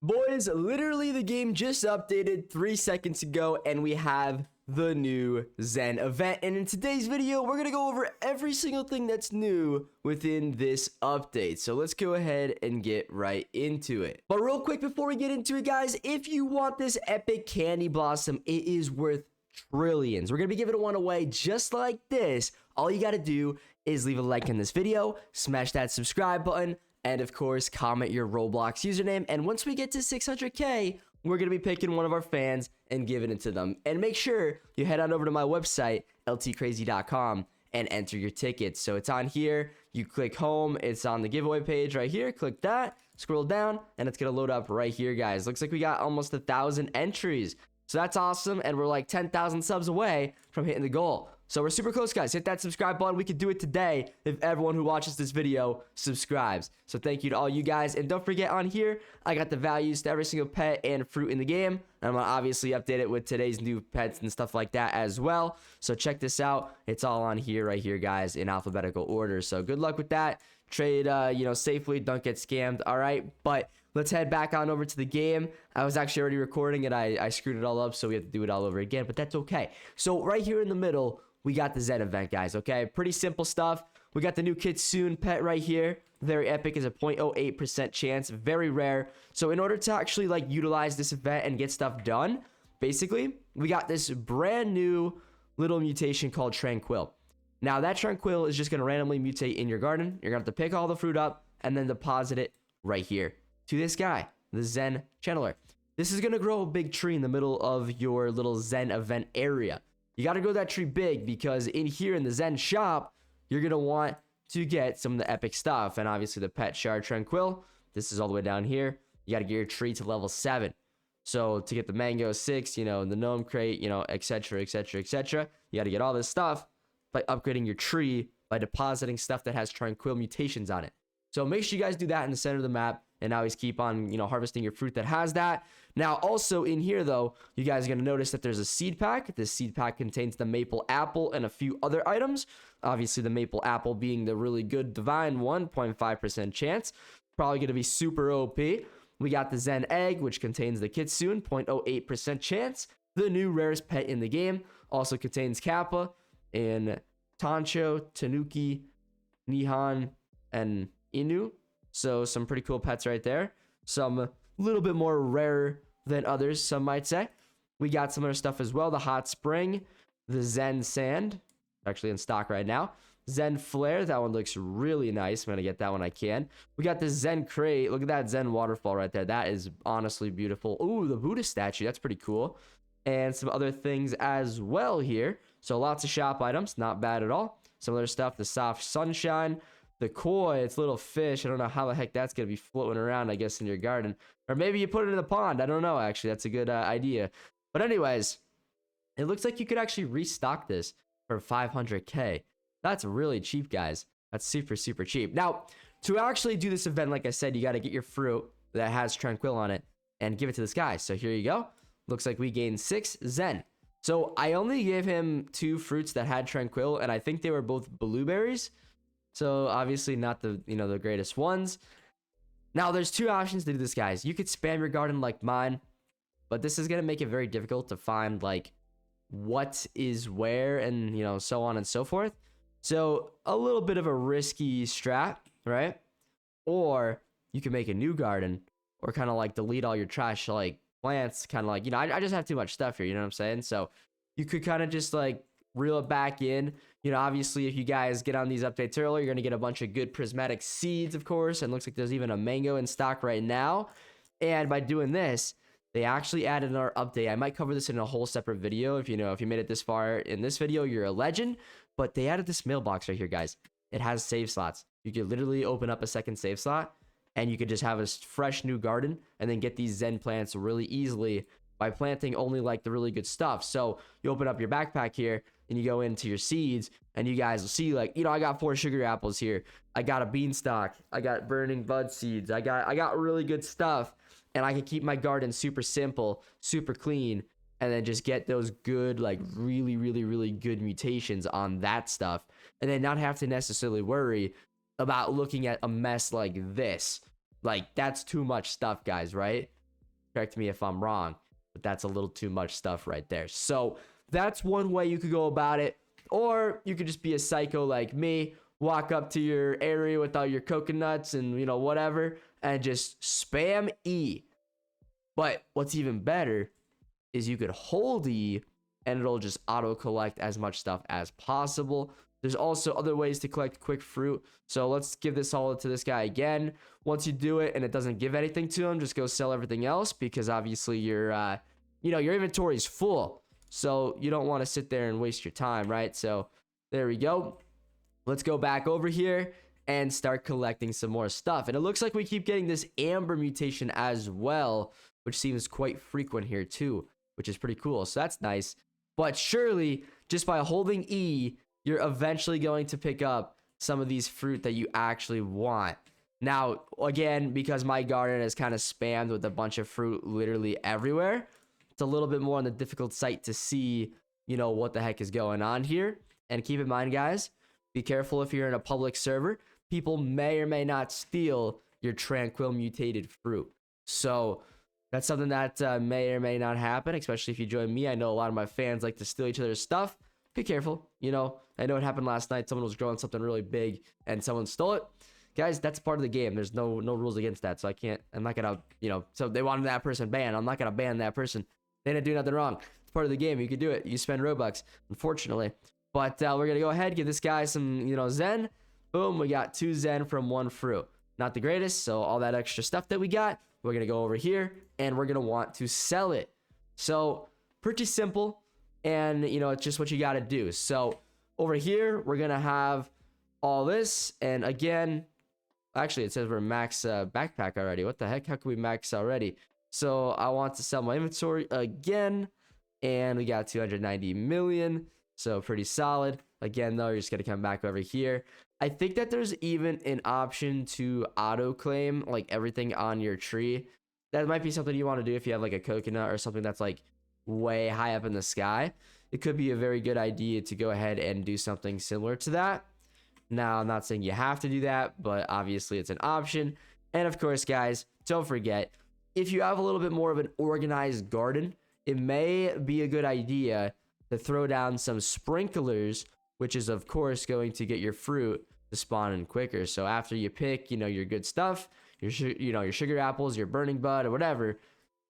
Boys, literally the game just updated 3 seconds ago and we have the new Zen event. And in today's video, we're going to go over every single thing that's new within this update. So let's go ahead and get right into it. But real quick before we get into it, guys, if you want this epic candy blossom, it is worth trillions. We're going to be giving one away just like this. All you got to do is leave a like in this video, smash that subscribe button, and of course, comment your Roblox username. And once we get to 600K, we're going to be picking one of our fans and giving it to them. And make sure you head on over to my website, ltcrazy.com, and enter your tickets. So it's on here. You click home. It's on the giveaway page right here. Click that. Scroll down, and it's going to load up right here, guys. Looks like we got almost 1,000 entries. So that's awesome. And we're like 10,000 subs away from hitting the goal. So we're super close, guys. Hit that subscribe button. We could do it today if everyone who watches this video subscribes. So thank you to all you guys. And don't forget, on here, I got the values to every single pet and fruit in the game. And I'm going to obviously update it with today's new pets and stuff like that as well. So check this out. It's all on here right here, guys, in alphabetical order. So good luck with that. Trade, safely. Don't get scammed. All right. But let's head back on over to the game. I was actually already recording and I screwed it all up, so we have to do it all over again. But that's okay. So right here in the middle, we got the Zen event, guys, okay? Pretty simple stuff. We got the new Kitsune pet right here. Very epic, is a 0.08% chance. Very rare. So in order to actually, utilize this event and get stuff done, basically, we got this brand new little mutation called Tranquil. Now, that Tranquil is just going to randomly mutate in your garden. You're going to have to pick all the fruit up and then deposit it right here to this guy, the Zen Channeler. This is going to grow a big tree in the middle of your little Zen event area. You got to grow that tree big because in here in the Zen Shop, you're going to want to get some of the epic stuff. And obviously the pet shard Tranquil, this is all the way down here. You got to get your tree to level 7. So to get the mango 6, the gnome crate, etc, etc, etc, you got to get all this stuff by upgrading your tree by depositing stuff that has Tranquil mutations on it. So make sure you guys do that in the center of the map and always keep on, harvesting your fruit that has that. Now, also in here, though, you guys are going to notice that there's a seed pack. This seed pack contains the maple apple and a few other items. Obviously, the maple apple being the really good divine 1.5% chance. Probably going to be super OP. We got the Zen egg, which contains the Kitsune, 0.08% chance. The new rarest pet in the game. Also contains Kappa and Tancho, Tanuki, Nihon, and Inu. So some pretty cool pets right there. Some a little bit more rare than others, some might say. We got some other stuff as well. The Hot Spring, the Zen Sand, actually in stock right now. Zen Flare, that one looks really nice. I'm going to get that one I can. We got the Zen Crate. Look at that Zen Waterfall right there. That is honestly beautiful. Ooh, the Buddha statue. That's pretty cool. And some other things as well here. So lots of shop items. Not bad at all. Some other stuff. The Soft Sunshine. The koi, it's little fish. I don't know how the heck that's going to be floating around, I guess, in your garden. Or maybe you put it in the pond. I don't know, actually. That's a good idea. But anyways, it looks like you could actually restock this for 500K. That's really cheap, guys. That's super, super cheap. Now, to actually do this event, like I said, you got to get your fruit that has Tranquil on it and give it to this guy. So here you go. Looks like we gained 6 Zen. So I only gave him 2 fruits that had Tranquil, and I think they were both blueberries. So obviously not the the greatest ones. Now there's 2 options to do this, guys. You could spam your garden like mine, but this is gonna make it very difficult to find what is where and so on and so forth. So a little bit of a risky strat, right? Or you can make a new garden, or kind of delete all your trash plants. Kind of I just have too much stuff here. You know what I'm saying? So you could kind of just reel it back in. Obviously, if you guys get on these updates early, you're going to get a bunch of good prismatic seeds, of course. And looks like there's even a mango in stock right now. And by doing this, they actually added in our update. I might cover this in a whole separate video. If you made it this far in this video, you're a legend. But they added this mailbox right here, guys. It has save slots. You could literally open up a second save slot, and you could just have a fresh new garden and then get these Zen plants really easily by planting only the really good stuff. So you open up your backpack here and you go into your seeds, and you guys will see I got 4 sugar apples here. I got a beanstalk. I got burning bud seeds. I got really good stuff, and I can keep my garden super simple, super clean, and then just get those good really, really, really good mutations on that stuff, and then not have to necessarily worry about looking at a mess like this. That's too much stuff, guys, right? Correct me if I'm wrong, but that's a little too much stuff right there. So that's one way you could go about it. Or you could just be a psycho like me, walk up to your area with all your coconuts and, you know, whatever, and just spam E. But what's even better is you could hold E and it'll just auto collect as much stuff as possible. There's also other ways to collect quick fruit. So let's give this all to this guy again. Once you do it and it doesn't give anything to him, just go sell everything else, because obviously your your inventory is full. So you don't want to sit there and waste your time, right? So there we go. Let's go back over here and start collecting some more stuff. And it looks like we keep getting this amber mutation as well, which seems quite frequent here too, which is pretty cool. So that's nice. But surely, just by holding E, you're eventually going to pick up some of these fruit that you actually want. Now, again, because my garden is kind of spammed with a bunch of fruit literally everywhere, it's a little bit more on the difficult site to see, you know, what the heck is going on here. And keep in mind, guys, be careful if you're in a public server. People may or may not steal your tranquil mutated fruit. So that's something that may or may not happen, especially if you join me. I know a lot of my fans like to steal each other's stuff. Be careful. You know, I know it happened last night. Someone was growing something really big and someone stole it. Guys, that's part of the game. There's no rules against that. So I'm not gonna, you know, so they wanted that person banned. I'm not gonna ban that person. They didn't do nothing wrong. It's part of the game. You could do it. You spend Robux, unfortunately. But we're gonna go ahead, give this guy some, you know, Zen. Boom, we got 2 Zen from 1 fruit. Not the greatest, so all that extra stuff that we got, we're gonna go over here and we're gonna want to sell it. So pretty simple, and you know, it's just what you gotta do. So over here, we're gonna have all this, and again, actually it says we're max backpack already. What the heck? How can we max already? So I want to sell my inventory again, and we got 290 million. So pretty solid. Again, though, you're just gonna come back over here. I think that there's even an option to auto claim like everything on your tree. That might be something you want to do if you have like a coconut or something that's like way high up in the sky. It could be a very good idea to go ahead and do something similar to that. Now, I'm not saying you have to do that, but obviously it's an option. And of course, guys, don't forget, if you have a little bit more of an organized garden, it may be a good idea to throw down some sprinklers, which is of course going to get your fruit to spawn in quicker. So after you pick, you know, your good stuff, your your sugar apples, your burning bud, or whatever,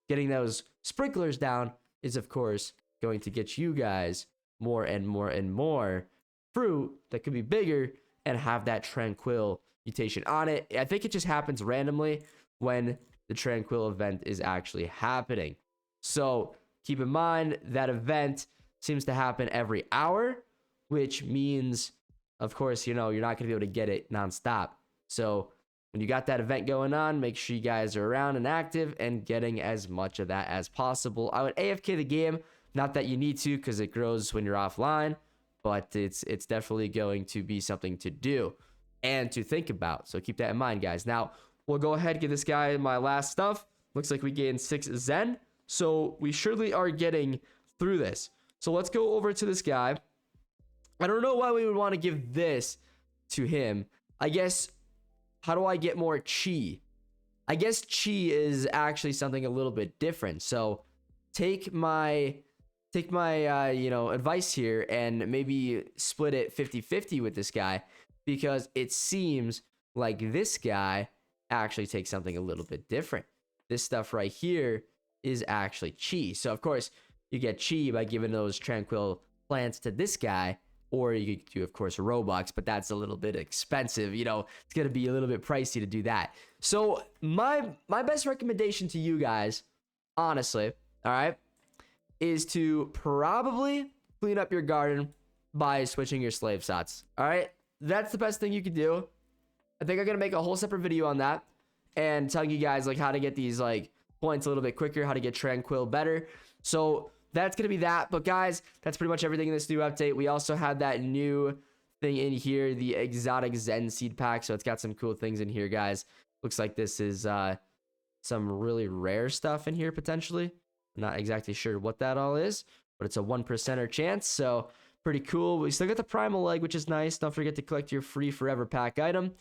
getting those sprinklers down is of course going to get you guys more and more and more fruit that could be bigger and have that tranquil mutation on it. I think it just happens randomly when the tranquil event is actually happening. So keep in mind that event seems to happen every hour, which means, of course, you know, you're not going to be able to get it nonstop. So when you got that event going on, make sure you guys are around and active and getting as much of that as possible. I would AFK the game, not that you need to, because it grows when you're offline, but it's definitely going to be something to do and to think about. So keep that in mind, guys. Now, we'll go ahead and give this guy my last stuff. Looks like we gained 6 Zen. So we surely are getting through this. So let's go over to this guy. I don't know why we would want to give this to him. I guess, how do I get more chi? I guess chi is actually something a little bit different. So take my advice here and maybe split it 50-50 with this guy, because it seems like this guy actually takes something a little bit different. This stuff right here is actually chi. So of course you get chi by giving those tranquil plants to this guy, or you could do, of course, Robux, but that's a little bit expensive. You know, it's going to be a little bit pricey to do that. So my best recommendation to you guys, honestly, all right, is to probably clean up your garden by switching your slave slots. All right, that's the best thing you can do. I think I'm going to make a whole separate video on that and telling you guys like how to get these like points a little bit quicker, how to get tranquil better. So that's going to be that. But guys, that's pretty much everything in this new update. We also had that new thing in here, the exotic Zen seed pack. So it's got some cool things in here, guys. Looks like this is some really rare stuff in here potentially. I'm not exactly sure what that all is, but it's a 1%er chance. So pretty cool. We still got the primal egg, which is nice. Don't forget to collect your free forever pack item.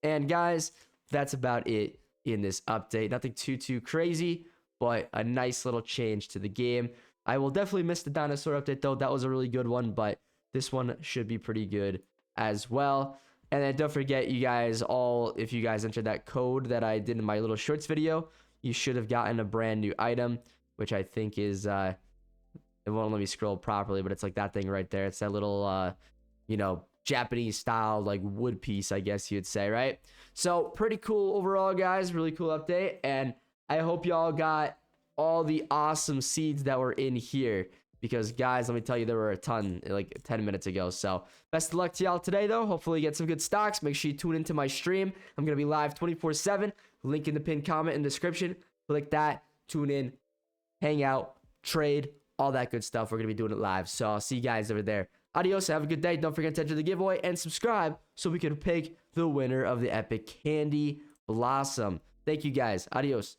And guys, that's about it in this update. Nothing too crazy, but a nice little change to the game. I will definitely miss the dinosaur update though. That was a really good one, but this one should be pretty good as well. And then don't forget, you guys all, if you guys entered that code that I did in my little shorts video, you should have gotten a brand new item, which I think is, it won't let me scroll properly, but it's like that thing right there. It's that little, you know, Japanese style, like wood piece, I guess you'd say, right? So pretty cool overall, guys. Really cool update. And I hope y'all got all the awesome seeds that were in here, because guys, let me tell you, there were a ton like 10 minutes ago. So best of luck to y'all today though. Hopefully you get some good stocks. Make sure you tune into my stream. I'm gonna be live 24/7. Link in the pinned comment and description. Click that, tune in, hang out, trade, all that good stuff. We're gonna be doing it live. So I'll see you guys over there. Adios, have a good day. Don't forget to enter the giveaway and subscribe so we can pick the winner of the epic candy blossom. Thank you guys. Adios.